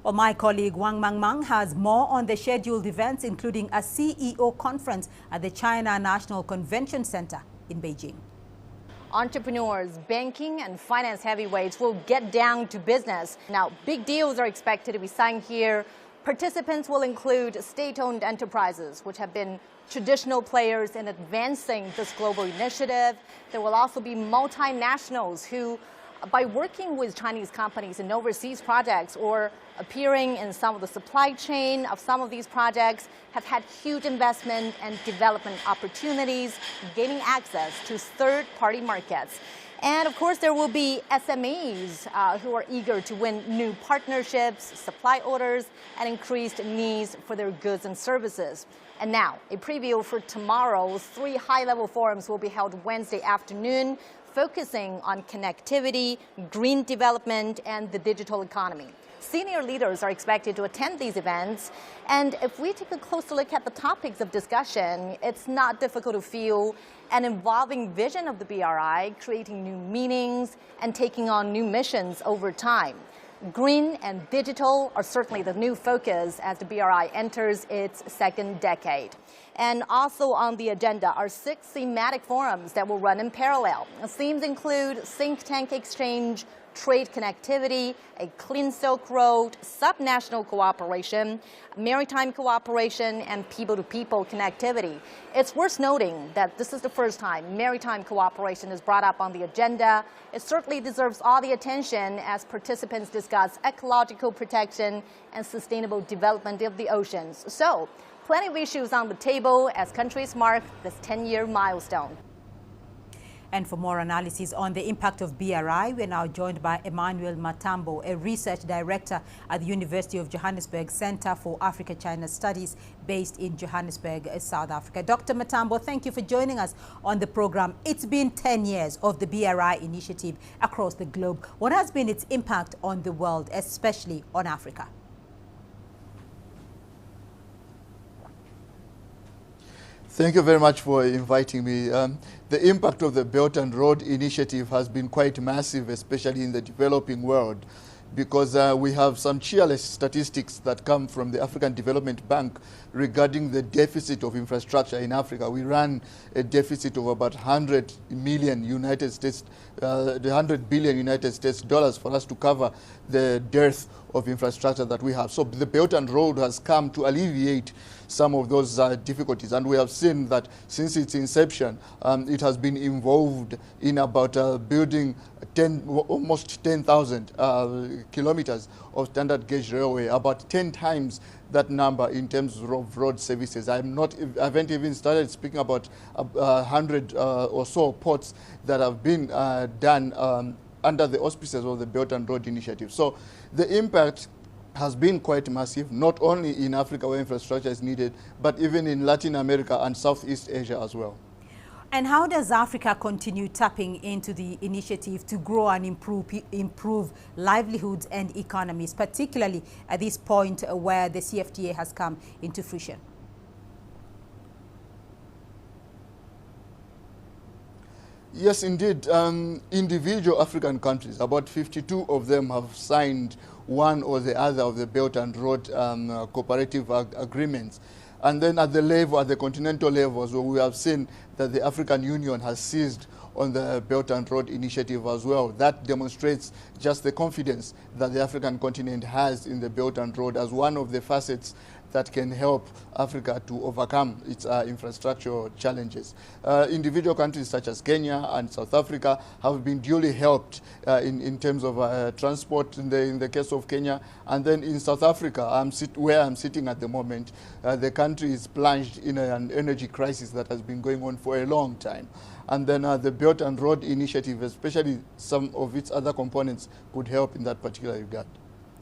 Well, my colleague Wang Mangmang has more on the scheduled events, including a CEO conference at the China National Convention Center in Beijing. Entrepreneurs, banking and finance heavyweights will get down to business. Now, big deals are expected to be signed here. Participants will include state-owned enterprises, which have been traditional players in advancing this global initiative. There will also be multinationals who, by working with Chinese companies in overseas projects or appearing in some of the supply chain of some of these projects, have had huge investment and development opportunities, gaining access to third-party markets. And of course, there will be SMEs who are eager to win new partnerships, supply orders, and increased needs for their goods and services. And now, a preview for tomorrow's 3 high-level forums will be held Wednesday afternoon, focusing on connectivity, green development, and the digital economy. Senior leaders are expected to attend these events, and if we take a closer look at the topics of discussion, it's not difficult to feel an evolving vision of the BRI, creating new meanings and taking on new missions over time. Green and digital are certainly the new focus as the BRI enters its second decade. And also on the agenda are 6 thematic forums that will run in parallel. The themes include think tank exchange, trade connectivity, a clean Silk Road, subnational cooperation, maritime cooperation, and people-to-people connectivity. It's worth noting that this is the first time maritime cooperation is brought up on the agenda. It certainly deserves all the attention as participants discuss ecological protection and sustainable development of the oceans. So, plenty of issues on the table as countries mark this 10-year milestone. And for more analysis on the impact of BRI, we're now joined by Emmanuel Matambo, a research director at the University of Johannesburg Center for Africa-China Studies based in Johannesburg, South Africa. Dr. Matambo, thank you for joining us on the program. It's been 10 years of the BRI initiative across the globe. What has been its impact on the world, especially on Africa? Thank you very much for inviting me. The impact of the Belt and Road Initiative has been quite massive, especially in the developing world, because we have some cheerless statistics that come from the African Development Bank regarding the deficit of infrastructure in Africa. We ran a deficit of about 100 million United States, the 100 billion United States dollars for us to cover the dearth of infrastructure that we have. So the Belt and Road has come to alleviate some of those difficulties, and we have seen that since its inception, it has been involved in about building almost 10,000 kilometers of standard gauge railway, about 10 times that number in terms of road services. I haven't even started speaking about 100 or so ports that have been done under the auspices of the Belt and Road Initiative. So the impact has been quite massive, not only in Africa where infrastructure is needed, but even in Latin America and Southeast Asia as well. And how does Africa continue tapping into the initiative to grow and improve livelihoods and economies, particularly at this point where the CFTA has come into fruition? Yes, indeed. Individual African countries, about 52 of them have signed one or the other of the Belt and Road cooperative agreements. And then at the continental levels, where we have seen that the African Union has seized on the Belt and Road Initiative as well. That demonstrates just the confidence that the African continent has in the Belt and Road as one of the facets that can help Africa to overcome its infrastructural challenges. Individual countries such as Kenya and South Africa have been duly helped in terms of transport in the case of Kenya. And then in South Africa, where I'm sitting at the moment, the country is plunged in an energy crisis that has been going on for a long time. And then the Belt and Road Initiative, especially some of its other components, could help in that particular regard.